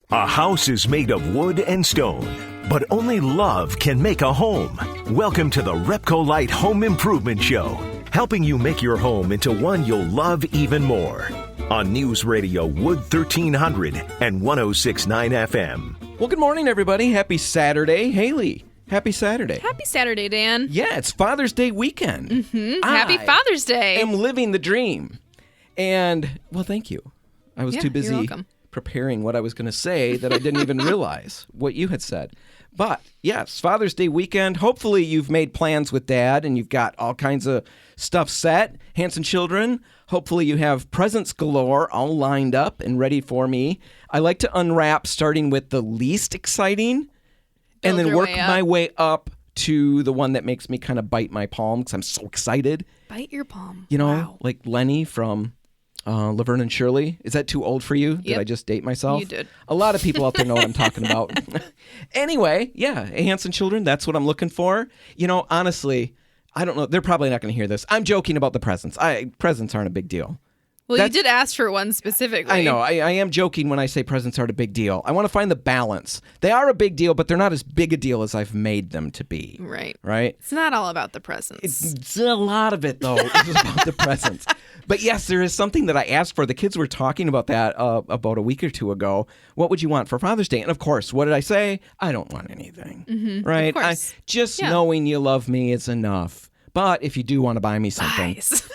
A house is made of wood and stone, but only love can make a home. Welcome to the RepcoLite Home Improvement Show, helping you make your home into one you'll love even more. On News Radio Wood 1300 and 106.9 FM. Well, good morning, everybody. Happy Saturday. Haley, happy Saturday. Happy Saturday, Dan. Yeah, it's Father's Day weekend. Happy Father's Day. I am living the dream. And, well, thank you. I was too busy you're welcome. Preparing what I was going to say that I didn't even realize what you had said. But, yes, Father's Day weekend. Hopefully you've made plans with Dad and you've got all kinds of stuff set. Hanson children, hopefully you have presents galore all lined up and ready for me. I like to unwrap starting with the least exciting and then work my way up to the one that makes me kind of bite my palm because I'm so excited. Bite your palm. You know, Wow. like Lenny from Laverne and Shirley. Is that too old for you? Did I just date myself? You did. A lot of people out there know what I'm talking about. Anyway, yeah, Hanson children, that's what I'm looking for. You know, honestly, I don't know. They're probably not going to hear this. I'm joking about the presents. Presents aren't a big deal. Well, you did ask for one specifically. I know. I am joking when I say presents aren't a big deal. I want to find the balance. They are a big deal, but they're not as big a deal as I've made them to be. Right. Right? It's not all about the presents. It's a lot of it, though, is about the presents. But yes, there is something that I asked for. The kids were talking about that about a week or two ago. What would you want for Father's Day? And of course, what did I say? I don't want anything. Right? Of course. Just knowing you love me is enough. But if you do want to buy me something. Nice.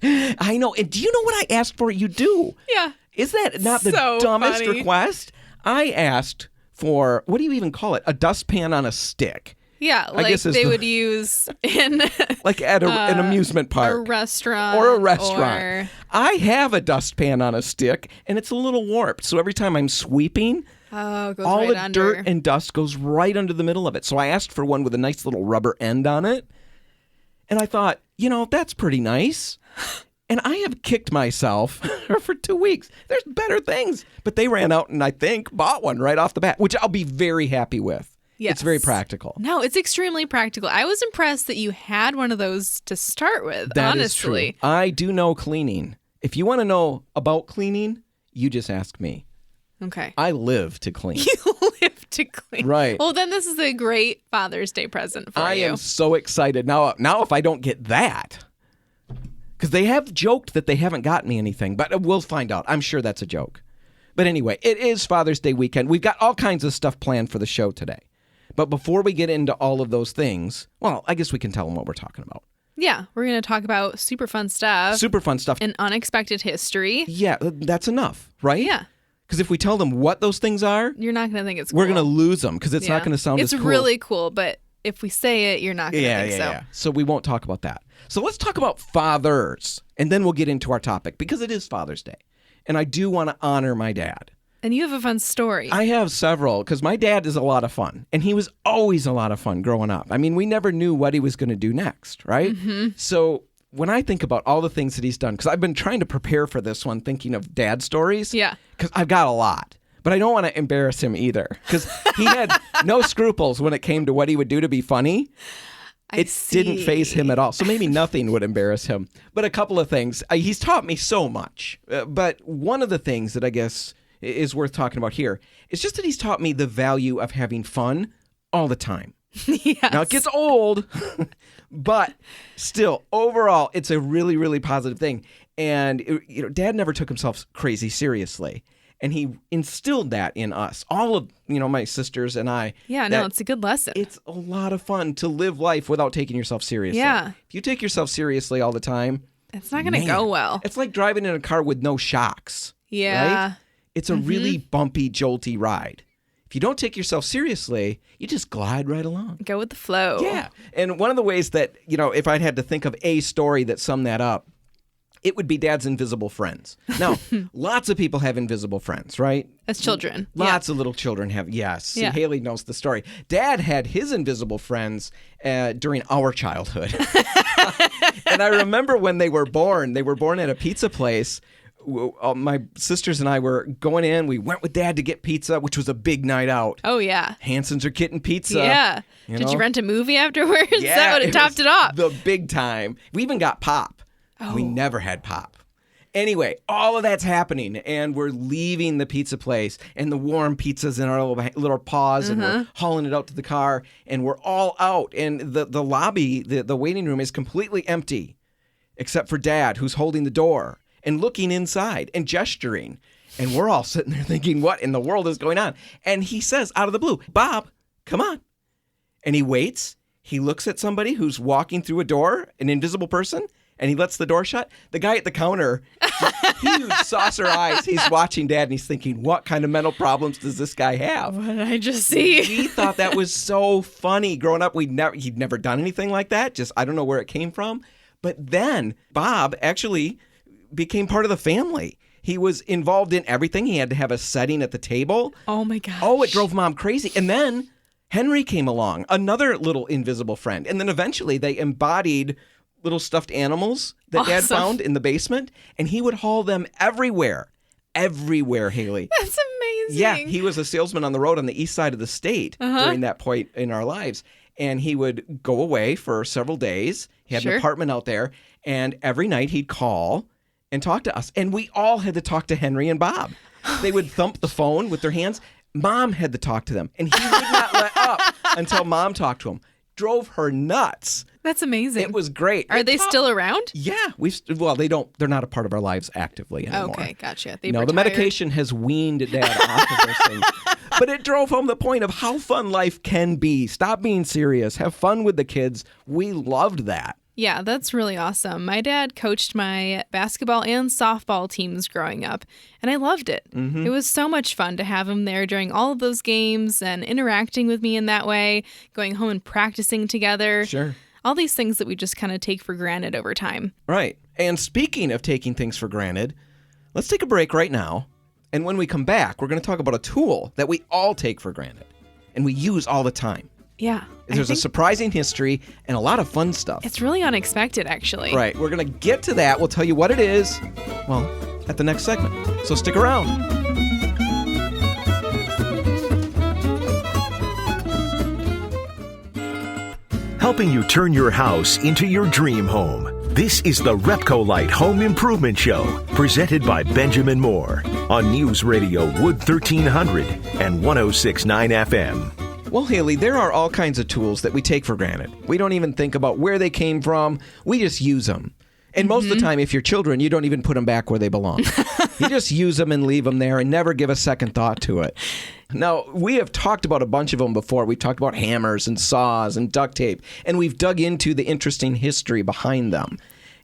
I know. And do you know what I asked for? You do. Yeah. Is that not the So dumbest funny. request? I asked for, what do you even call it? A dustpan on a stick. Yeah, like guess they would use in Like at an amusement park. a restaurant. Or a restaurant. Or... I have a dustpan on a stick, and it's a little warped. So every time I'm sweeping, Oh, it goes all right the under. dirt and dust goes right under the middle of it. So I asked for one with a nice little rubber end on it. And I thought, you know, that's pretty nice. And I have kicked myself for 2 weeks. There's better things. But they ran out and I think bought one right off the bat, which I'll be very happy with. Yes. It's very practical. No, it's extremely practical. I was impressed that you had one of those to start with, That is honestly. true. I do know cleaning. If you want to know about cleaning, you just ask me. Okay. I live to clean. You live to clean. Right. Well, then this is a great Father's Day present for I you. am so excited. Now if I don't get that, because they have joked that they haven't gotten me anything, but we'll find out. I'm sure that's a joke. But anyway, it is Father's Day weekend. We've got all kinds of stuff planned for the show today. But before we get into all of those things, well, I guess we can tell them what we're talking about. Yeah, we're going to talk about super fun stuff. Super fun stuff. And unexpected history. Yeah, that's enough, right? Yeah. Because if we tell them what those things are, You're not going to think it's cool. we're going to lose them because it's not going to sound as It's cool. really cool, but if we say it, you're not going to think so. Yeah. So we won't talk about that. So let's talk about fathers, and then we'll get into our topic because it is Father's Day. And I do want to honor my dad. And you have a fun story. I have several because my dad is a lot of fun, and he was always a lot of fun growing up. I mean, we never knew what he was going to do next, right? So when I think about all the things that he's done, because I've been trying to prepare for this one, thinking of dad stories. Yeah. Because I've got a lot. But I don't want to embarrass him either because he had no scruples when it came to what he would do to be funny. It didn't faze him at all. So maybe nothing would embarrass him. But a couple of things. He's taught me so much. But one of the things that I guess is worth talking about here is just that he's taught me the value of having fun all the time. Yes. Now, it gets old, but still, overall, it's a really, really positive thing. And, Dad never took himself crazy seriously. And he instilled that in us, all of, my sisters and I. Yeah, no, it's a good lesson. It's a lot of fun to live life without taking yourself seriously. Yeah. If you take yourself seriously all the time, It's not going to go well. It's like driving in a car with no shocks. Yeah. Right? It's a really bumpy, jolty ride. If you don't take yourself seriously, you just glide right along. Go with the flow. Yeah. And one of the ways that, if I'd had to think of a story that summed that up, it would be Dad's invisible friends. Now, lots of people have invisible friends, right? As children. Lots of little children have, yes. Yeah. Haley knows the story. Dad had his invisible friends during our childhood. And I remember when they were born at a pizza place. My sisters and I were going in. We went with Dad to get pizza, which was a big night out. Oh, yeah. Hansons are getting pizza. Yeah. Did you rent a movie afterwards? That would have topped it off. The big time. We even got pop. Oh. We never had pop. Anyway, all of that's happening, and we're leaving the pizza place, and the warm pizza's in our little paws, and we're hauling it out to the car, and we're all out, and the lobby, the waiting room is completely empty, except for Dad, who's holding the door and looking inside and gesturing, and we're all sitting there thinking, what in the world is going on? And he says, out of the blue, Bob, come on. And he waits. He looks at somebody who's walking through a door, an invisible person, and he lets the door shut. The guy at the counter, huge saucer eyes, he's watching Dad, and he's thinking, what kind of mental problems does this guy have? What did I just see? We thought that was so funny. Growing up, he'd never done anything like that. Just, I don't know where it came from. But then Bob actually became part of the family. He was involved in everything. He had to have a setting at the table. Oh, my gosh. Oh, it drove Mom crazy. And then Henry came along, another little invisible friend. And then eventually they embodied little stuffed animals that Dad found in the basement, and he would haul them everywhere, Haley. That's amazing. Yeah, he was a salesman on the road on the east side of the state during that point in our lives, and he would go away for several days. He had an apartment out there, and every night he'd call and talk to us, and we all had to talk to Henry and Bob. They would thump the phone with their hands. Mom had to talk to them, and he would not let up until Mom talked to him. Drove her nuts. That's amazing. It was great. Are they still around? Yeah. They're not a part of our lives actively anymore. Okay, gotcha. The medication has weaned Dad off of those things. But it drove home the point of how fun life can be. Stop being serious. Have fun with the kids. We loved that. Yeah, that's really awesome. My dad coached my basketball and softball teams growing up, and I loved it. Mm-hmm. It was so much fun to have him there during all of those games and interacting with me in that way, going home and practicing together. Sure. All these things that we just kind of take for granted over time. Right. And speaking of taking things for granted, let's take a break right now. And when we come back, we're going to talk about a tool that we all take for granted and we use all the time. Yeah. There's a surprising history and a lot of fun stuff. It's really unexpected, actually. Right. We're going to get to that. We'll tell you what it is, at the next segment. So stick around. Helping you turn your house into your dream home. This is the RepcoLite Home Improvement Show, presented by Benjamin Moore on News Radio Wood 1300 and 106.9 FM. Well, Haley, there are all kinds of tools that we take for granted. We don't even think about where they came from. We just use them. And most of the time, if you're children, you don't even put them back where they belong. You just use them and leave them there and never give a second thought to it. Now, we have talked about a bunch of them before. We've talked about hammers and saws and duct tape, and we've dug into the interesting history behind them.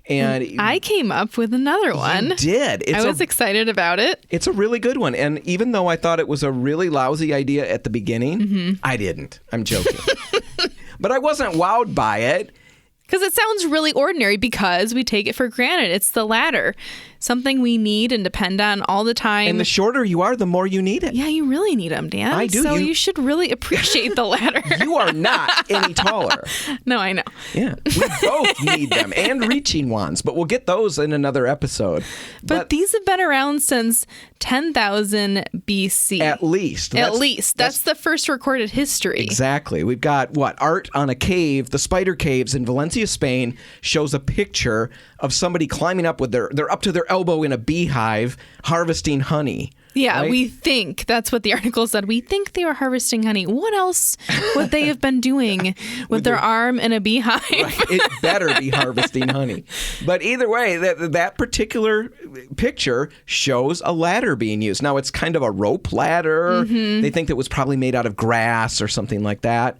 And I came up with another one. You did. I was excited about it. It's a really good one. And even though I thought it was a really lousy idea at the beginning, I didn't. I'm joking. But I wasn't wowed by it. Because it sounds really ordinary because we take it for granted. It's the ladder. Something we need and depend on all the time. And the shorter you are, the more you need it. Yeah, you really need them, Dan. I do. So you should really appreciate the ladder. You are not any taller. No, I know. Yeah, we both need them and reaching ones, but we'll get those in another episode. But these have been around since 10,000 BC. At least. That's the first recorded history. Exactly. We've got, art on a cave. The Spider Caves in Valencia, Spain, shows a picture of somebody climbing up with they're up to their elbow in a beehive harvesting honey. Yeah, right? We think. That's what the article said. We think they were harvesting honey. What else would they have been doing with their arm in a beehive? Right. It better be harvesting honey. But either way, that particular picture shows a ladder being used. Now, it's kind of a rope ladder. They think it was probably made out of grass or something like that.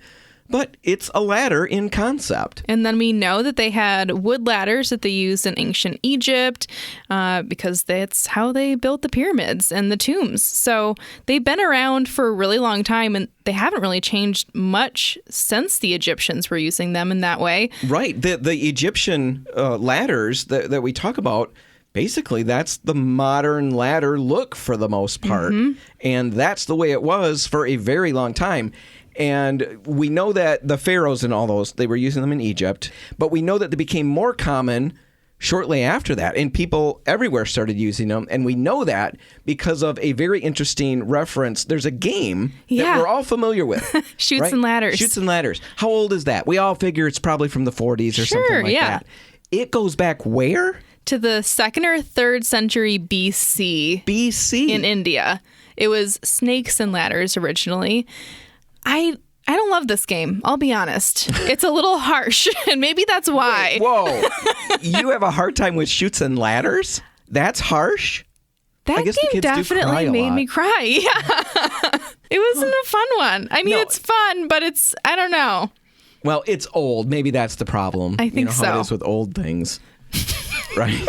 But it's a ladder in concept. And then we know that they had wood ladders that they used in ancient Egypt because that's how they built the pyramids and the tombs. So they've been around for a really long time, and they haven't really changed much since the Egyptians were using them in that way. Right. The Egyptian ladders that we talk about, basically, that's the modern ladder look for the most part. And that's the way it was for a very long time. And we know that the pharaohs and all those, they were using them in Egypt. But we know that they became more common shortly after that. And people everywhere started using them. And we know that because of a very interesting reference. There's a game that we're all familiar with. Chutes and Ladders. Chutes and Ladders. How old is that? We all figure it's probably from the 40s or something like that. It goes back where? to the 2nd or 3rd century BC. BC? In India. It was snakes and ladders originally. I don't love this game, I'll be honest. It's a little harsh, and maybe that's why. Wait, whoa. You have a hard time with chutes and ladders? That's harsh? That game definitely made me cry. Yeah. It wasn't a fun one. I mean, it's fun, but I don't know. Well, it's old. Maybe that's the problem. I think how it is with old things. Right?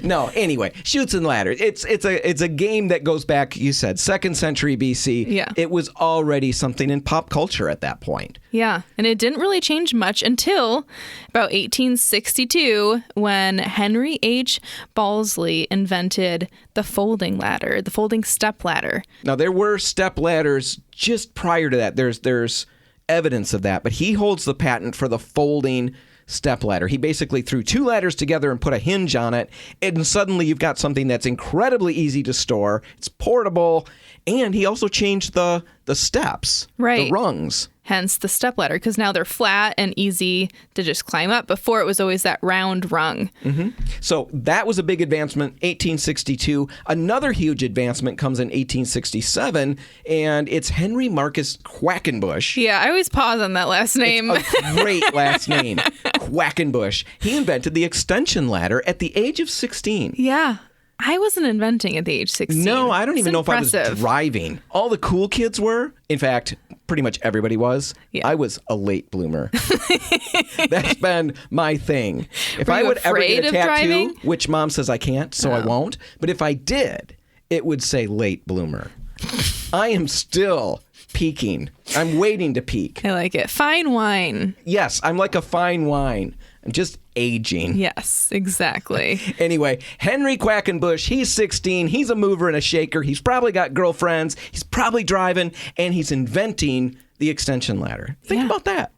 No, anyway, chutes and ladders. It's a game that goes back, you said, 2nd century BC. Yeah. It was already something in pop culture at that point. Yeah, and it didn't really change much until about 1862 when Henry H. Balsley invented the folding ladder, the folding step ladder. Now, there were step ladders just prior to that. There's evidence of that, but he holds the patent for the folding step ladder. He basically threw 2 ladders together and put a hinge on it, and suddenly you've got something that's incredibly easy to store. It's portable, and he also changed the steps, right, the rungs. Hence the step ladder, because now they're flat and easy to just climb up. Before, it was always that round rung. Mm-hmm. So that was a big advancement, 1862. Another huge advancement comes in 1867, and it's Henry Marcus Quackenbush. Yeah, I always pause on that last name. It's a great last name, Quackenbush. He invented the extension ladder at the age of 16. Yeah. I wasn't inventing at the age 16. No, I don't even know if I was impressive. driving. All the cool kids were. In fact, pretty much everybody was. Yeah. I was a late bloomer. That's been my thing. If Were I you would ever afraid get a of tattoo, driving? which Mom says I can't, so I won't. But if I did, it would say late bloomer. I am still peaking. I'm waiting to peak. I like it. Fine wine. Yes, I'm like a fine wine. I'm just aging. Yes, exactly. Anyway, Henry Quackenbush, he's 16. He's a mover and a shaker. He's probably got girlfriends. He's probably driving, and he's inventing the extension ladder. Think about that.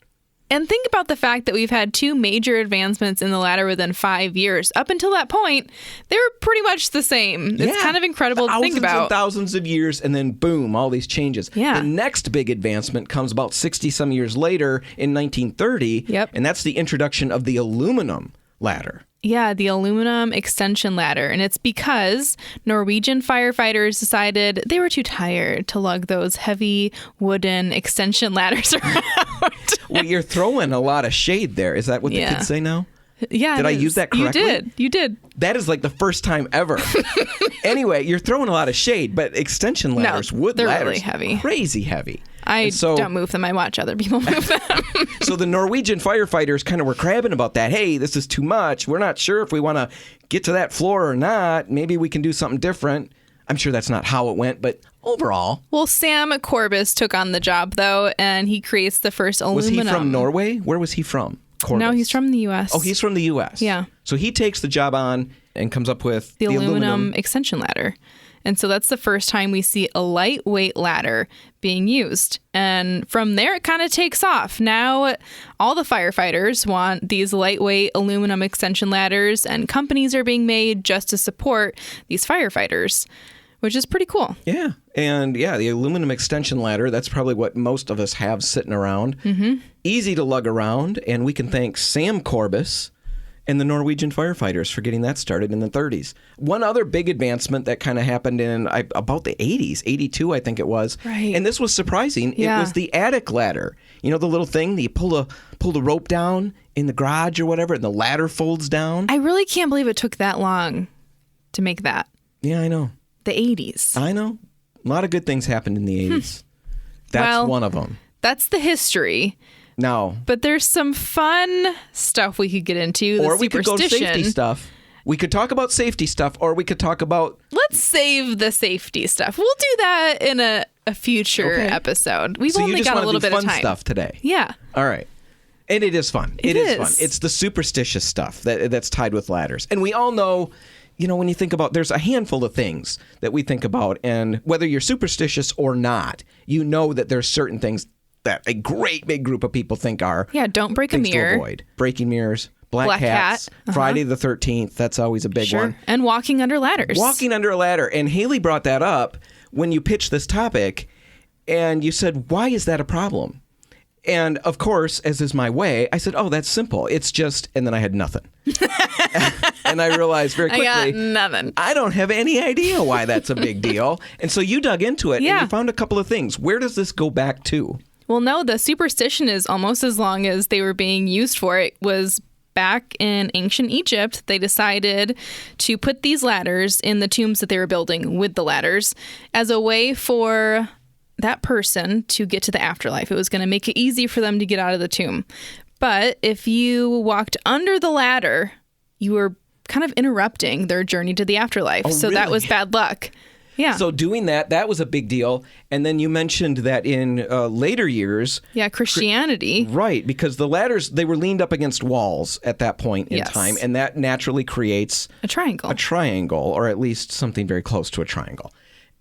And think about the fact that we've had 2 major advancements in the ladder within 5 years. Up until that point, they were pretty much the same. It's kind of incredible to think about. Thousands and thousands of years, and then boom, all these changes. Yeah. The next big advancement comes about 60-some years later in 1930, Yep. and that's the introduction of the aluminum ladder. Yeah, the aluminum extension ladder. And it's because Norwegian firefighters decided they were too tired to lug those heavy wooden extension ladders around. Well, you're throwing a lot of shade there. Is that what the kids say now? Yeah. Did I use that correctly? You did. That is like the first time ever. Anyway, you're throwing a lot of shade, but extension ladders, wood they're ladders, really heavy. Crazy heavy. I don't move them. I watch other people move them. So the Norwegian firefighters kind of were crabbing about that. Hey, this is too much. We're not sure if we want to get to that floor or not. Maybe we can do something different. I'm sure that's not how it went, but overall. Well, Sam Corbis took on the job, though, and he creates the first aluminum. Was he from Norway? Where was he from? Corbis. No, he's from the U.S. Oh, he's from the U.S. Yeah. So he takes the job on and comes up with the aluminum extension ladder. And so that's the first time we see a lightweight ladder being used. And from there, it kind of takes off. Now, all the firefighters want these lightweight aluminum extension ladders, and companies are being made just to support these firefighters, which is pretty cool. Yeah. And yeah, the aluminum extension ladder, that's probably what most of us have sitting around. Mm-hmm. Easy to lug around. And we can thank Sam Corbis and the Norwegian firefighters for getting that started in the 30s. One other big advancement that kind of happened in about the 80s, 82, I think it was. Right. And this was surprising. Yeah. It was the attic ladder. You know, the little thing that you pull the rope down in the garage or whatever, and the ladder folds down. I really can't believe it took that long to make that. Yeah, I know. The 80s. I know. A lot of good things happened in the 80s. That's one of them. That's the history. No. But there's some fun stuff we could get into. Or we could go safety stuff. We could talk about safety stuff, or we could talk about... Let's save the safety stuff. We'll do that in a future episode. We've only got a little bit of time. So you just want to do fun stuff today? Yeah. All right. And it is fun. It is fun. It's the superstitious stuff that's tied with ladders. And we all know, you know, when you think about, there's a handful of things that we think about, and whether you're superstitious or not, you know that there's certain things that a great big group of people think are don't break a things mirror. to avoid. Breaking mirrors, black cats, cat. Friday the 13th. That's always a big one. And walking under ladders. Walking under a ladder. And Haley brought that up when you pitched this topic, and you said, why is that a problem? And of course, as is my way, I said, oh, that's simple. It's just, and then I had nothing. And I realized very quickly, I got nothing. I don't have any idea why that's a big deal. And so you dug into it and you found a couple of things. Where does this go back to? Well, no, the superstition is almost as long as they were being used for. It was back in ancient Egypt. They decided to put these ladders in the tombs that they were building with the ladders as a way for that person to get to the afterlife. It was going to make it easy for them to get out of the tomb. But if you walked under the ladder, you were kind of interrupting their journey to the afterlife. So that was bad luck. Yeah. So doing that was a big deal. And then you mentioned that in later years. Yeah, Christianity. Right, because the ladders, they were leaned up against walls at that point in time. And that naturally creates a triangle. A triangle, or at least something very close to a triangle.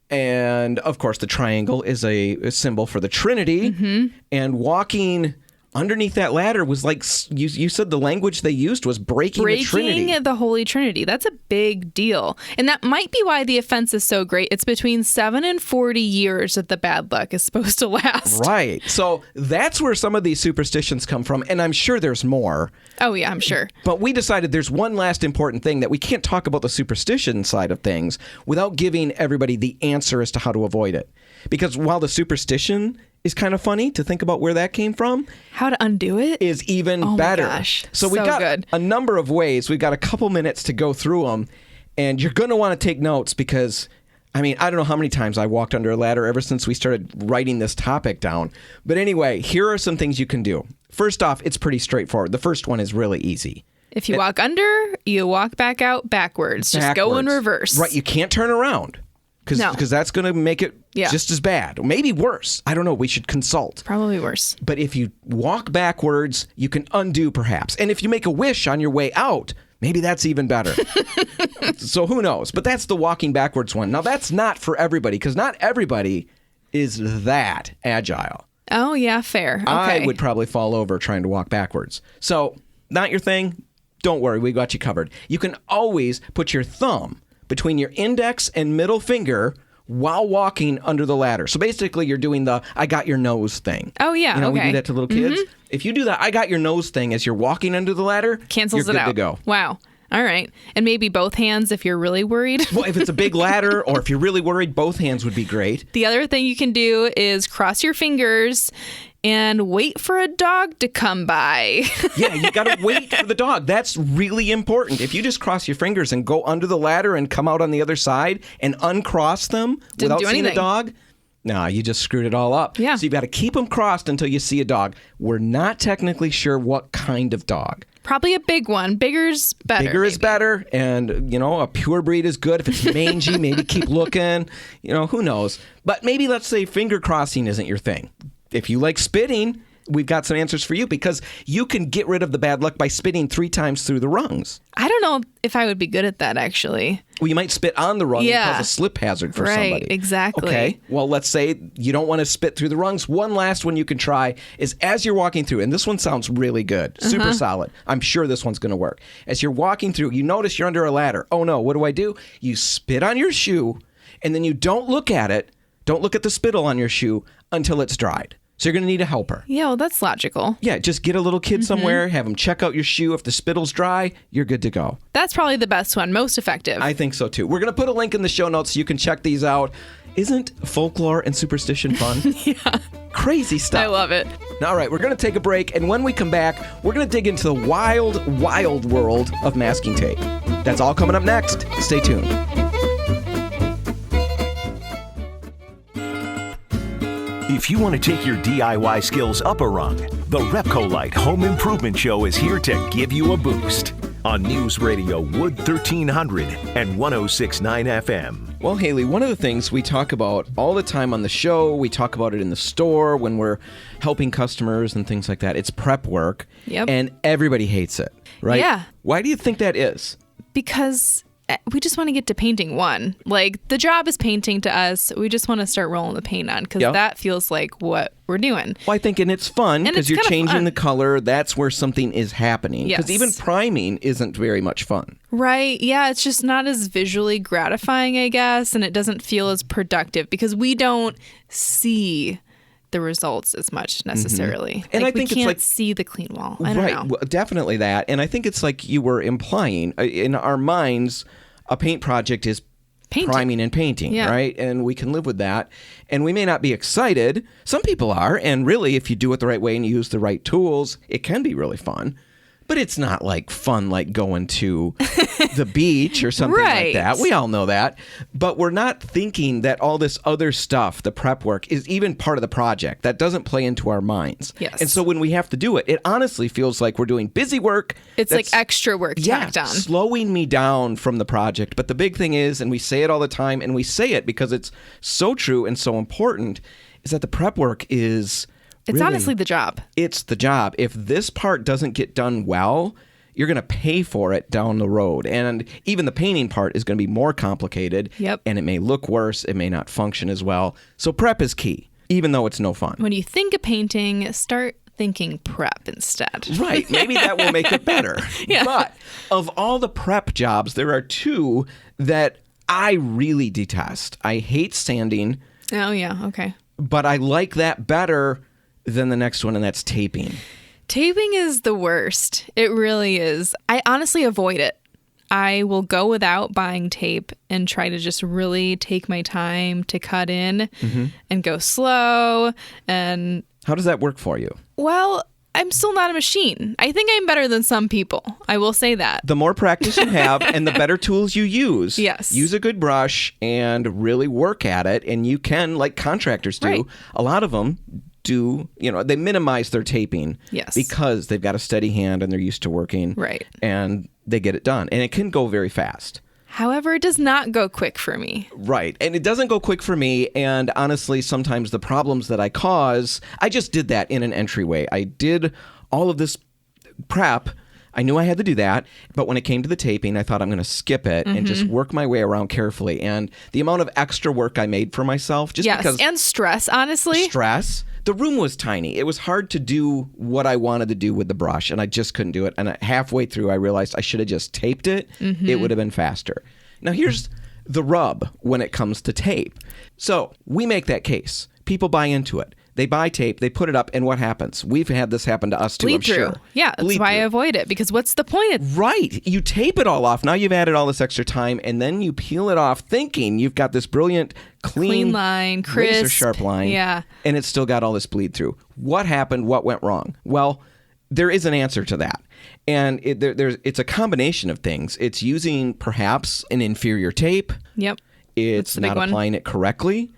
And of course, the triangle is a symbol for the Trinity. Mm-hmm. And walking underneath that ladder was like, you said the language they used was breaking the Trinity. Breaking the Holy Trinity. That's a big deal. And that might be why the offense is so great. It's between 7 and 40 years that the bad luck is supposed to last. Right. So that's where some of these superstitions come from. And I'm sure there's more. Oh, yeah, I'm sure. But we decided there's one last important thing that we can't talk about the superstition side of things without giving everybody the answer as to how to avoid it. Because while the superstition is kind of funny to think about where that came from, how to undo it is even better. My gosh. So we got good. A number of ways. We've got a couple minutes to go through them, and you're going to want to take notes because, I mean, I don't know how many times I walked under a ladder ever since we started writing this topic down. But anyway, here are some things you can do. First off, it's pretty straightforward. The first one is really easy. If you walk under, you walk back out backwards. Just go in reverse. Right, you can't turn around. Because that's going to make it just as bad. Or maybe worse. I don't know. We should consult. Probably worse. But if you walk backwards, you can undo perhaps. And if you make a wish on your way out, maybe that's even better. So who knows? But that's the walking backwards one. Now, that's not for everybody because not everybody is that agile. Oh, yeah, fair. Okay. I would probably fall over trying to walk backwards. So not your thing? Don't worry. We got you covered. You can always put your thumb between your index and middle finger while walking under the ladder. So basically, you're doing the I got your nose thing. Oh, yeah, we do that to little kids. Mm-hmm. If you do that I got your nose thing as you're walking under the ladder, cancels you're it out. Good to go. Wow. All right. And maybe both hands if you're really worried. Well, if it's a big ladder or if you're really worried, both hands would be great. The other thing you can do is cross your fingers and wait for a dog to come by. Yeah, you got to wait for the dog. That's really important. If you just cross your fingers and go under the ladder and come out on the other side and uncross them without seeing a dog, no, you just screwed it all up. Yeah. So you've got to keep them crossed until you see a dog. We're not technically sure what kind of dog. Probably a big one. Bigger's better. Bigger is better. And, a pure breed is good. If it's mangy, maybe keep looking. Who knows? But maybe let's say finger crossing isn't your thing. If you like spitting, we've got some answers for you because you can get rid of the bad luck by spitting 3 times through the rungs. I don't know if I would be good at that, actually. Well, you might spit on the rung and cause a slip hazard for somebody. Right, exactly. Okay, well, let's say you don't want to spit through the rungs. One last one you can try is as you're walking through, and this one sounds really good, super solid. I'm sure this one's going to work. As you're walking through, you notice you're under a ladder. Oh, no, what do? You spit on your shoe, and then you don't look at it. Don't look at the spittle on your shoe until it's dried. So you're going to need a helper. Yeah, well, that's logical. Yeah, just get a little kid somewhere, have them check out your shoe. If the spittle's dry, you're good to go. That's probably the best one, most effective. I think so, too. We're going to put a link in the show notes so you can check these out. Isn't folklore and superstition fun? Yeah. Crazy stuff. I love it. All right, we're going to take a break, and when we come back, we're going to dig into the wild, wild world of masking tape. That's all coming up next. Stay tuned. If you want to take your DIY skills up a rung, the RepcoLite Home Improvement Show is here to give you a boost on News Radio Wood 1300 and 106.9 FM. Well, Haley, one of the things we talk about all the time on the show, we talk about it in the store when we're helping customers and things like that, it's prep work. Yep. And everybody hates it, right? Yeah. Why do you think that is? Because we just want to get to painting one. Like, the job is painting to us. We just want to start rolling the paint on because that feels like what we're doing. Well, I think, and it's fun because you're changing the color. That's where something is happening. Because even priming isn't very much fun. Right. Yeah, it's just not as visually gratifying, I guess, and it doesn't feel as productive because we don't see the results as much necessarily. And like, I think we can't it's like see the clean wall. I don't know. Well, definitely that. And I think it's like you were implying in our minds, a paint project is Painting. priming and painting, right? And we can live with that. And we may not be excited. Some people are. And really, if you do it the right way and you use the right tools, it can be really fun. But it's not like fun like going to the beach or something like that. We all know that. But we're not thinking that all this other stuff, the prep work, is even part of the project. That doesn't play into our minds. Yes. And so when we have to do it, it honestly feels like we're doing busy work. It's like extra work tacked on. Slowing me down from the project. But the big thing is, and we say it all the time, and we say it because it's so true and so important, is that the prep work is... It's really, honestly the job. It's the job. If this part doesn't get done well, you're going to pay for it down the road. And even the painting part is going to be more complicated. Yep. And it may look worse. It may not function as well. So prep is key, even though it's no fun. When you think of painting, start thinking prep instead. Right. Maybe that will make it better. Yeah. But of all the prep jobs, there are two that I really detest. I hate sanding. Oh, yeah. Okay. But I like that better than the next one, and that's taping. Taping is the worst. It really is. I honestly avoid it. I will go without buying tape and try to just really take my time to cut in and go slow. And how does that work for you? Well, I'm still not a machine. I think I'm better than some people. I will say that. The more practice you have and the better tools you use. Yes. Use a good brush and really work at it. And you can, like contractors do, Right. a lot of them do, they minimize their taping. Yes. Because they've got a steady hand and they're used to working. Right. And they get it done. And it can go very fast. However, it does not go quick for me. Right. And it doesn't go quick for me. And honestly, sometimes the problems that I cause, I just did that in an entryway. I did all of this prep. I knew I had to do that. But when it came to the taping, I thought I'm going to skip it and just work my way around carefully. And the amount of extra work I made for myself, just because... and stress, honestly. Stress. The room was tiny. It was hard to do what I wanted to do with the brush, and I just couldn't do it. And halfway through, I realized I should have just taped it. It would have been faster. Now, here's the rub when it comes to tape. So we make that case. People buy into it. They buy tape, they put it up, and what happens? We've had this happen to us too, I'm Bleed through. sure. Yeah, that's Bleed why I through. avoid it, because what's the point? Right. You tape it all off. Now you've added all this extra time, and then you peel it off thinking you've got this brilliant, clean line, crisp. razor sharp line. Yeah. And it's still got all this bleed through. What happened? What went wrong? Well, there is an answer to that. And it's a combination of things. It's using perhaps an inferior tape. Yep. It's the big not one. applying it correctly.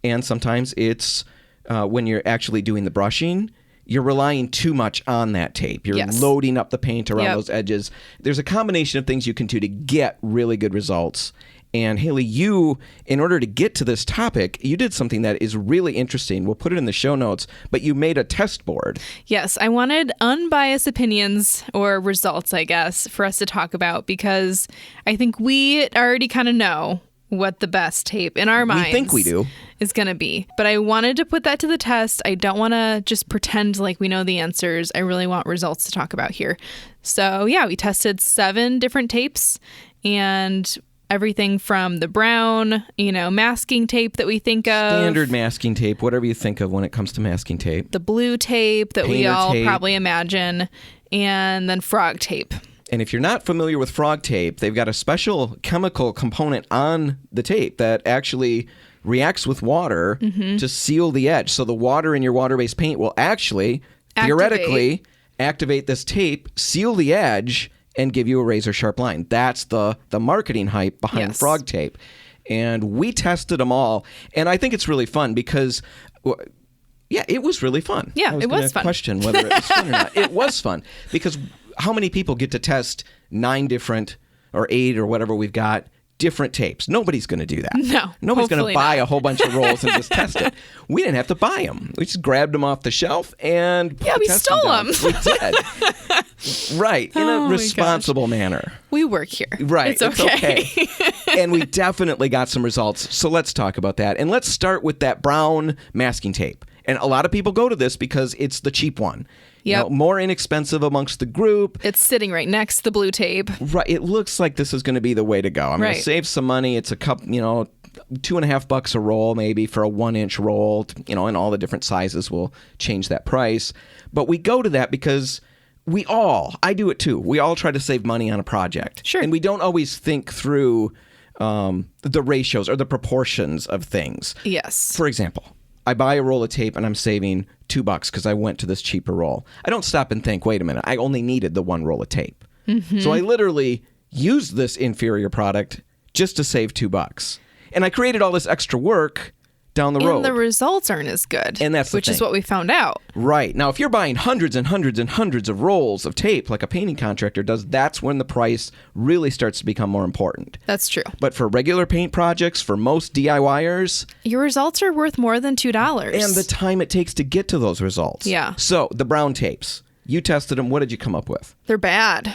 And sometimes it's when you're actually doing the brushing, you're relying too much on that tape. You're Yes. loading up the paint around Yep. those edges. There's a combination of things you can do to get really good results. And Haley, you, in order to get to this topic, you did something that is really interesting. We'll put it in the show notes, but you made a test board. Yes, I wanted unbiased opinions or results, I guess, for us to talk about, because I think we already kind of know what the best tape in our minds think we do. is going to be. But I wanted to put that to the test. I don't want to just pretend like we know the answers. I really want results to talk about here. So yeah, we tested 7 different tapes, and everything from the brown, masking tape that we think of. Standard masking tape, whatever you think of when it comes to masking tape. The blue tape that we Painter all tape. probably imagine. And then frog tape. And if you're not familiar with frog tape, they've got a special chemical component on the tape that actually reacts with water to seal the edge. So the water in your water-based paint will actually, theoretically, activate this tape, seal the edge, and give you a razor-sharp line. That's the marketing hype behind Yes. frog tape. And we tested them all. And I think it's really fun because... yeah, it was really fun. Yeah, I was it was gonna fun. question whether it was fun or not. It was fun because how many people get to test 9 different or 8 or whatever we've got different tapes? Nobody's going to do that. No, Nobody's going to hopefully buy not. a whole bunch of rolls and just test it. We didn't have to buy them. We just grabbed them off the shelf and put Yeah, the we testing stole down. them. We did. Right, in Oh a my responsible manner. We work here. Right, It's okay. And we definitely got some results. So let's talk about that. And let's start with that brown masking tape. And a lot of people go to this because it's the cheap one. Yep. More inexpensive amongst the group. It's sitting right next to the blue tape. Right. It looks like this is going to be the way to go. I'm going Right. to save some money. It's a couple, $2.50 a roll maybe for a 1-inch roll, and all the different sizes will change that price. But we go to that because I do it too. We all try to save money on a project. Sure. And we don't always think through the ratios or the proportions of things. Yes. For example, I buy a roll of tape and I'm saving $2 because I went to this cheaper roll. I don't stop and think, wait a minute, I only needed the one roll of tape. Mm-hmm. So I literally used this inferior product just to save $2. And I created all this extra work down the road. And the results aren't as good. And that's the which thing. is what we found out. Right. Now, if you're buying hundreds and hundreds and hundreds of rolls of tape like a painting contractor does, that's when the price really starts to become more important. That's true. But for regular paint projects, for most DIYers, your results are worth more than $2. And the time it takes to get to those results. Yeah. So the brown tapes, you tested them. What did you come up with? They're bad.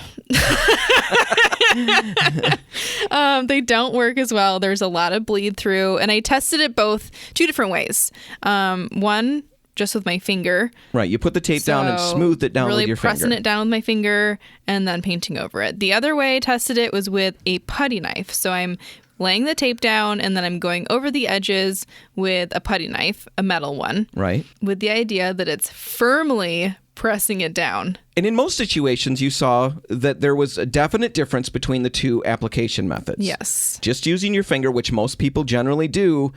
They don't work as well. There's a lot of bleed through, and I tested it both 2 different ways. One, just with my finger. Right, you put the tape down and smoothed it down with your finger. Really pressing it down with my finger and then painting over it. The other way I tested it was with a putty knife. So I'm laying the tape down and then I'm going over the edges with a putty knife, a metal one. Right. With the idea that it's firmly pressing it down. And in most situations, you saw that there was a definite difference between the two application methods. Yes. Just using your finger, which most people generally do,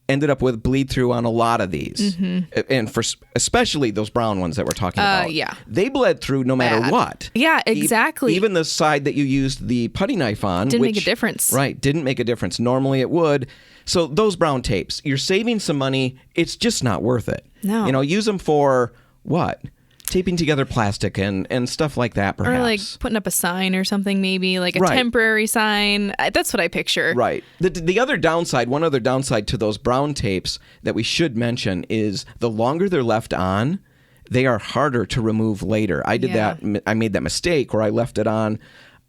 ended up with bleed through on a lot of these. Mm-hmm. And for especially those brown ones that we're talking about. Yeah. They bled through no matter what. Yeah, exactly. Even the side that you used the putty knife on. Didn't make a difference. Right, didn't make a difference. Normally it would. So those brown tapes, you're saving some money. It's just not worth it. No. Use them for what? Taping together plastic and stuff like that, perhaps. Or like putting up a sign or something, maybe like a temporary sign. That's what I picture. Right. The other downside, one other downside to those brown tapes that we should mention is the longer they're left on, they are harder to remove later. I did that. I made that mistake where I left it on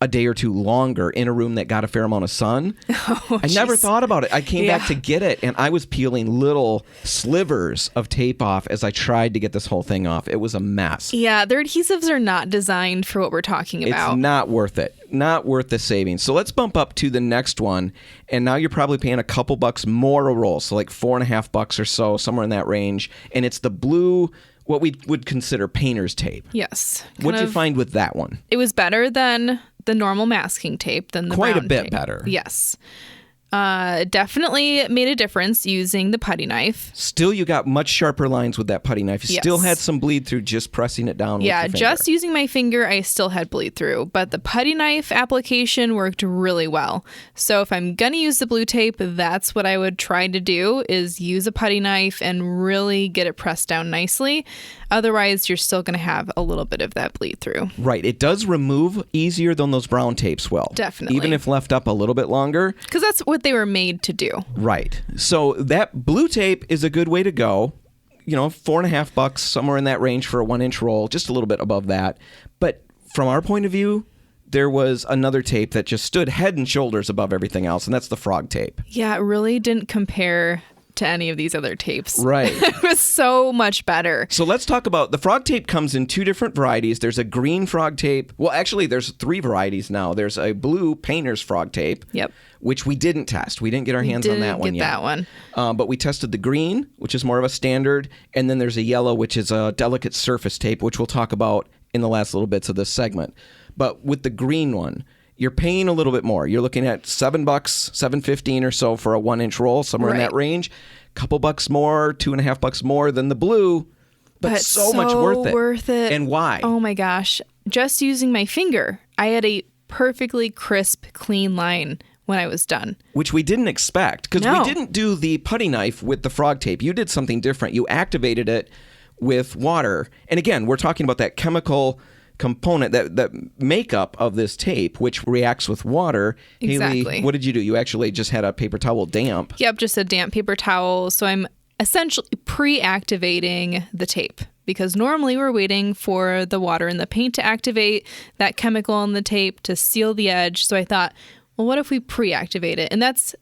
a day or two longer in a room that got a fair amount of sun. I never thought about it. I came back to get it, and I was peeling little slivers of tape off as I tried to get this whole thing off. It was a mess. Yeah, their adhesives are not designed for what we're talking about. It's not worth it. Not worth the savings. So let's bump up to the next one, and now you're probably paying a couple bucks more a roll, so like $4.50 or so, somewhere in that range, and it's the blue, what we would consider painter's tape. Yes. What did you find with that one? It was better than the normal masking tape, than the quite brown a bit tape. better. Yes. Definitely made a difference using the putty knife. Still, you got much sharper lines with that putty knife. You Yes. still had some bleed through just pressing it down with your finger. Just using my finger, I still had bleed through. But the putty knife application worked really well. So if I'm going to use the blue tape, that's what I would try to do, is use a putty knife and really get it pressed down nicely. Otherwise, you're still going to have a little bit of that bleed through. Right. It does remove easier than those brown tapes will. Definitely. Even if left up a little bit longer. Because that's what they were made to do. Right. So that blue tape is a good way to go. $4.50, somewhere in that range for a 1-inch roll, just a little bit above that. But from our point of view, there was another tape that just stood head and shoulders above everything else, and that's the frog tape. Yeah, it really didn't compare to any of these other tapes. Right. It was so much better. So let's talk about the frog tape. Comes in 2 different varieties. There's a green frog tape. Well, actually, there's 3 varieties now. There's a blue painter's frog tape. Yep. Which we didn't test. We didn't get our hands on that one yet. That one. But we tested the green, which is more of a standard, and then there's a yellow, which is a delicate surface tape, which we'll talk about in the last little bits of this segment. But with the green one, you're paying a little bit more. You're looking at $7, $7.15 or so for a 1-inch roll, somewhere in that range. Couple bucks more, $2.50 more than the blue, but so much worth it. And why? Oh my gosh. Just using my finger, I had a perfectly crisp, clean line when I was done. Which we didn't expect, because we didn't do the putty knife with the frog tape. You did something different. You activated it with water. And again, we're talking about that chemical component, that makeup of this tape, which reacts with water. Exactly. Haley, what did you do? You actually just had a paper towel damp. Yep, just a damp paper towel. So I'm essentially pre-activating the tape, because normally we're waiting for the water and the paint to activate that chemical on the tape to seal the edge. So I thought, well, what if we pre-activate it? And that's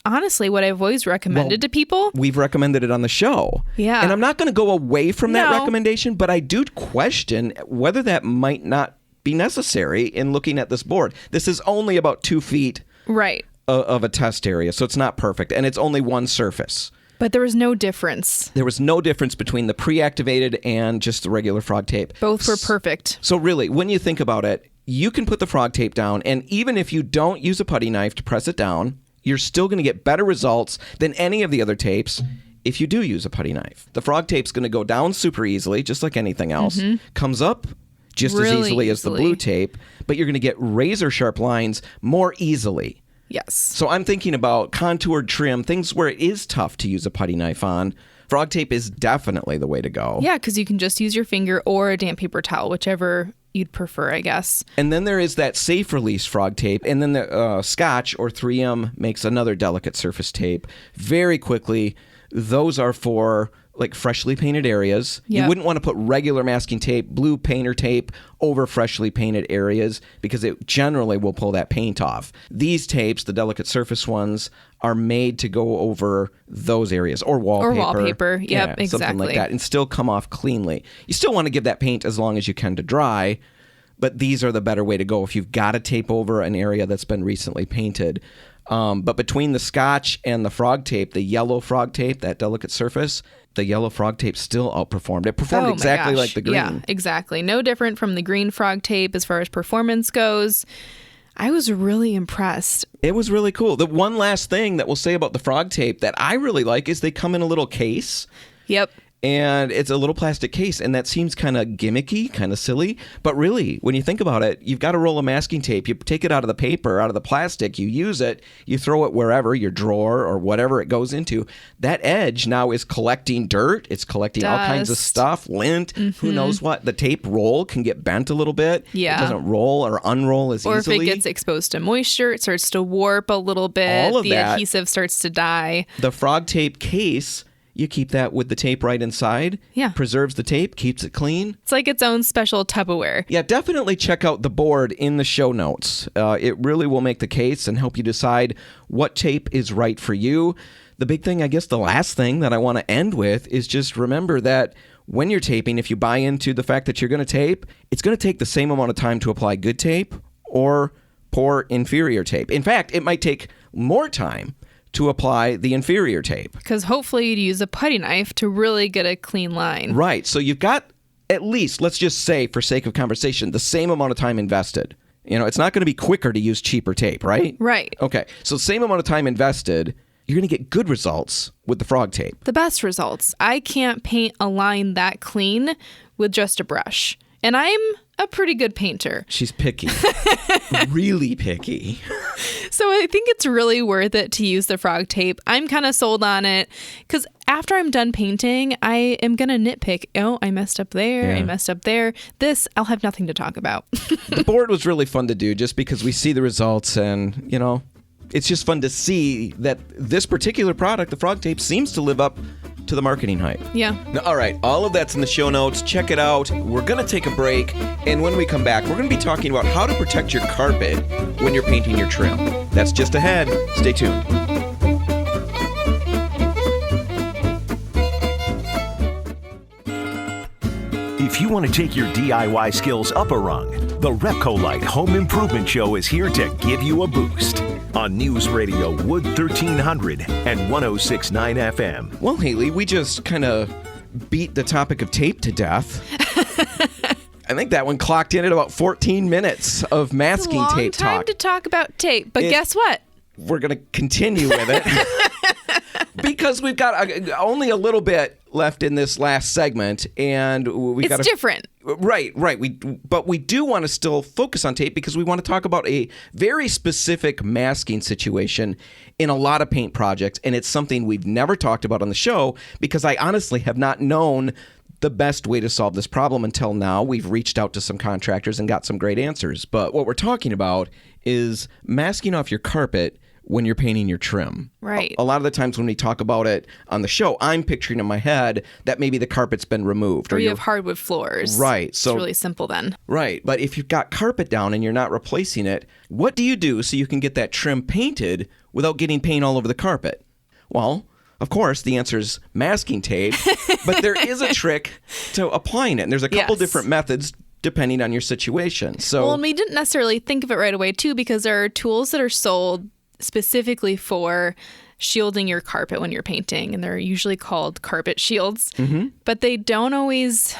honestly what I've always recommended to people. We've recommended it on the show. Yeah. And I'm not going to go away from that recommendation, but I do question whether that might not be necessary in looking at this board. This is only about 2 feet right of a test area, so it's not perfect, and it's only one surface. But there was no difference. There was no difference between the pre-activated and just the regular frog tape. Both were perfect. So really, when you think about it, you can put the frog tape down, and even if you don't use a putty knife to press it down, you're still going to get better results than any of the other tapes if you do use a putty knife. The frog tape's going to go down super easily, just like anything else. Comes up just Really as easily as the blue tape, but you're going to get razor sharp lines more easily. Yes. So I'm thinking about contoured trim, things where it is tough to use a putty knife on. Frog tape is definitely the way to go. Yeah, because you can just use your finger or a damp paper towel, whichever you'd prefer, I guess. And then there is that safe release frog tape, and then the Scotch or 3M makes another delicate surface tape. Very quickly, those are for like freshly painted areas. Yep. You wouldn't want to put regular masking tape, blue painter tape over freshly painted areas because it generally will pull that paint off. These tapes, the delicate surface ones, are made to go over those areas or wallpaper. Or wallpaper. Yep, yeah, exactly. Something like that, and still come off cleanly. You still want to give that paint as long as you can to dry, but these are the better way to go if you've got to tape over an area that's been recently painted. But between the Scotch and the frog tape, the yellow frog tape, that delicate surface, the yellow frog tape still outperformed. It performed exactly like the green. Yeah, exactly. No different from the green frog tape as far as performance goes. I was really impressed. It was really cool. The one last thing that we'll say about the frog tape that I really like is they come in a little case. Yep. And it's a little plastic case, and that seems kind of gimmicky, kind of silly. But really, when you think about it, you've got a roll of masking tape. You take it out of the paper, out of the plastic, you use it, you throw it wherever, your drawer or whatever it goes into. That edge now is collecting dirt. It's collecting all kinds of stuff, lint, who knows what. The tape roll can get bent a little bit. Yeah. It doesn't roll or unroll as Or easily. if it gets exposed to moisture, it starts to warp a little bit. All of the that. adhesive starts to die. The frog tape case, you keep that with the tape right inside. Yeah. Preserves the tape, keeps it clean. It's like its own special Tupperware. Yeah, definitely check out the board in the show notes. It really will make the case and help you decide what tape is right for you. The big thing, I guess the last thing that I want to end with is just remember that when you're taping, if you buy into the fact that you're going to tape, it's going to take the same amount of time to apply good tape or poor inferior tape. In fact, it might take more time to apply the inferior tape. Because hopefully you'd use a putty knife to really get a clean line. Right. So you've got at least, let's just say for sake of conversation, the same amount of time invested. You know, it's not going to be quicker to use cheaper tape, right? Right. Okay. So same amount of time invested, you're going to get good results with the frog tape. The best results. I can't paint a line that clean with just a brush. And I'm a pretty good painter. She's picky. Really picky. So I think it's really worth it to use the frog tape. I'm kind of sold on it because after I'm done painting, I am going to nitpick. Oh, I messed up there. Yeah. I messed up there. This, I'll have nothing to talk about. The board was really fun to do just because we see the results and, you know, it's just fun to see that this particular product, the frog tape, seems to live up to the marketing hype. Yeah. Now, all right, all of that's in the show notes. Check it out. We're going to take a break, and when we come back, we're going to be talking about how to protect your carpet when you're painting your trim. That's just ahead. Stay tuned. If you want to take your DIY skills up a rung, the RepcoLite Home Improvement Show is here to give you a boost. On News Radio Wood 1300 and 106.9 FM. Well, Haley, we just kind of beat the topic of tape to death. I think that one clocked in at about 14 minutes of masking Long tape time talk. to talk about tape, but guess what? We're going to continue with it. Because we've got only a little bit left in this last segment, and It's different. Right. But we do want to still focus on tape because we want to talk about a very specific masking situation in a lot of paint projects, and it's something we've never talked about on the show because I honestly have not known the best way to solve this problem until now. We've reached out to some contractors and got some great answers, but what we're talking about is masking off your carpet when you're painting your trim. Right. A lot of the times when we talk about it on the show, I'm picturing in my head that maybe the carpet's been removed. Or you have hardwood floors. Right. So it's really simple then. Right. But if you've got carpet down and you're not replacing it, what do you do so you can get that trim painted without getting paint all over the carpet? Well, of course, the answer is masking tape, but there is a trick to applying it. And there's a couple different methods depending on your situation. So, well, and we didn't necessarily think of it right away, too, because there are tools that are sold specifically for shielding your carpet when you're painting, and they're usually called carpet shields. But they don't always,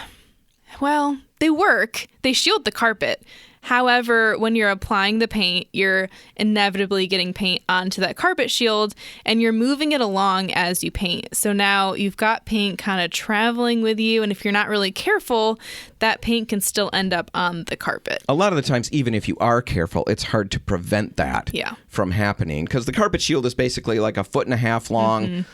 well, they work. They shield the carpet. However, when you're applying the paint, you're inevitably getting paint onto that carpet shield, and you're moving it along as you paint. So now you've got paint kind of traveling with you, and if you're not really careful, that paint can still end up on the carpet. A lot of the times, even if you are careful, it's hard to prevent that from happening, because the carpet shield is basically like 1.5 feet long,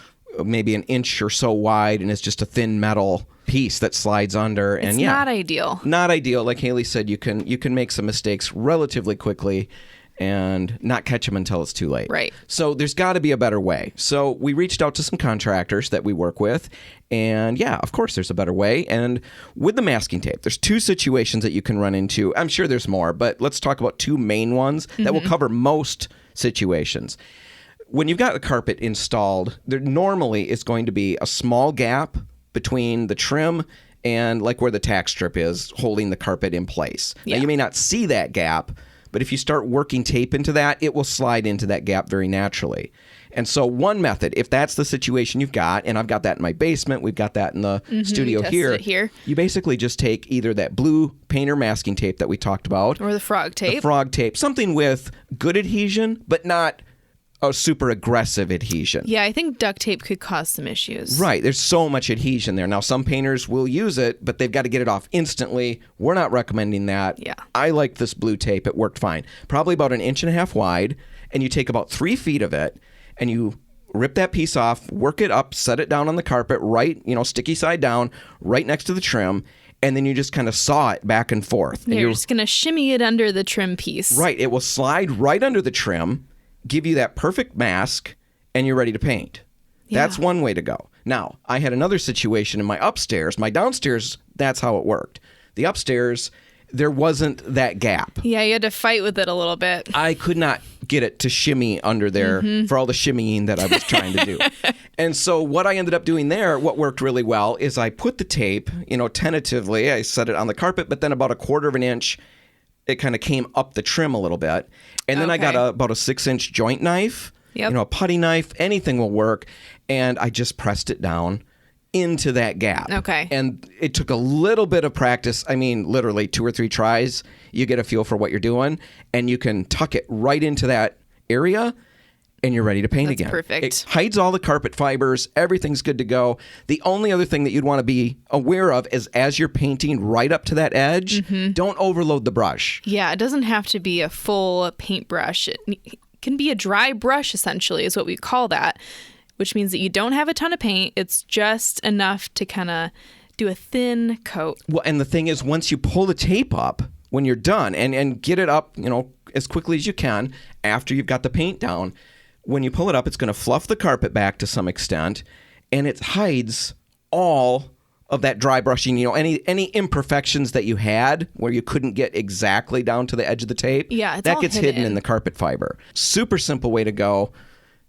maybe an inch or so wide, and it's just a thin metal piece that slides under. It's not ideal. Not ideal. Like Haley said, you can make some mistakes relatively quickly and not catch them until it's too late. Right. So there's got to be a better way. So we reached out to some contractors that we work with, and yeah, of course there's a better way. And with the masking tape, there's 2 situations that you can run into. I'm sure there's more, but let's talk about 2 main ones that will cover most situations. When you've got the carpet installed, there normally is going to be a small gap between the trim and like where the tack strip is holding the carpet in place. Yeah. Now, you may not see that gap, but if you start working tape into that, it will slide into that gap very naturally. And so one method, if that's the situation you've got, and I've got that in my basement, we've got that in the studio here, you basically just take either that blue painter masking tape that we talked about, or the frog tape. The frog tape, something with good adhesion, but not a super aggressive adhesion. Yeah, I think duct tape could cause some issues. Right. There's so much adhesion there. Now, some painters will use it, but they've got to get it off instantly. We're not recommending that. Yeah. I like this blue tape. It worked fine. Probably about 1.5 inches wide, and you take about 3 feet of it, and you rip that piece off, work it up, set it down on the carpet, right, sticky side down, right next to the trim, and then you just kind of saw it back and forth. And you're just going to shimmy it under the trim piece. Right. It will slide right under the trim, give you that perfect mask, and you're ready to paint. Yeah. That's one way to go. Now, I had another situation in my upstairs. My downstairs, that's how it worked. The upstairs, there wasn't that gap. Yeah, you had to fight with it a little bit. I could not get it to shimmy under there for all the shimmying that I was trying to do. And so what I ended up doing there, what worked really well, is I put the tape, tentatively, I set it on the carpet, but then about 1/4 inch, it kind of came up the trim a little bit. And then I got about a 6-inch joint knife, a putty knife, anything will work. And I just pressed it down into that gap. Okay. And it took a little bit of practice. I mean, literally 2 or 3 tries, you get a feel for what you're doing, and you can tuck it right into that area, and you're ready to paint again. Perfect. It hides all the carpet fibers. Everything's good to go. The only other thing that you'd want to be aware of is as you're painting right up to that edge, don't overload the brush. Yeah, it doesn't have to be a full paintbrush. It can be a dry brush, essentially, is what we call that, which means that you don't have a ton of paint. It's just enough to kind of do a thin coat. Well, and the thing is, once you pull the tape up, when you're done, and get it up, as quickly as you can after you've got the paint down, when you pull it up, it's going to fluff the carpet back to some extent, and it hides all of that dry brushing, any imperfections that you had where you couldn't get exactly down to the edge of the tape. Yeah, it's that all gets hidden in the carpet fiber. Super simple way to go.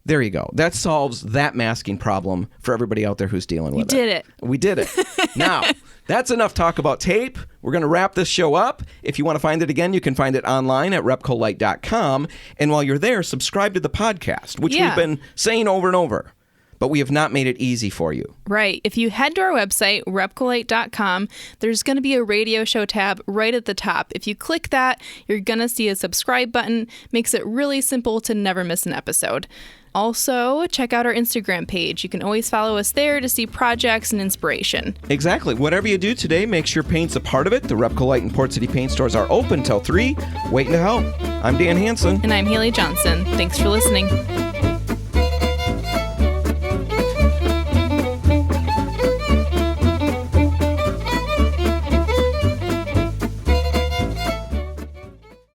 There you go. That solves that masking problem for everybody out there who's dealing with it. You did it. We did it. Now, that's enough talk about tape. We're going to wrap this show up. If you want to find it again, you can find it online at RepcoLite.com. And while you're there, subscribe to the podcast, which we've been saying over and over. But we have not made it easy for you. Right. If you head to our website, RepcoLite.com, there's going to be a radio show tab right at the top. If you click that, you're going to see a subscribe button. Makes it really simple to never miss an episode. Also, check out our Instagram page. You can always follow us there to see projects and inspiration. Exactly. Whatever you do today, make sure paint's a part of it. The RepcoLite and Port City paint stores are open till 3, waiting to help. I'm Dan Hansen. And I'm Haley Johnson. Thanks for listening.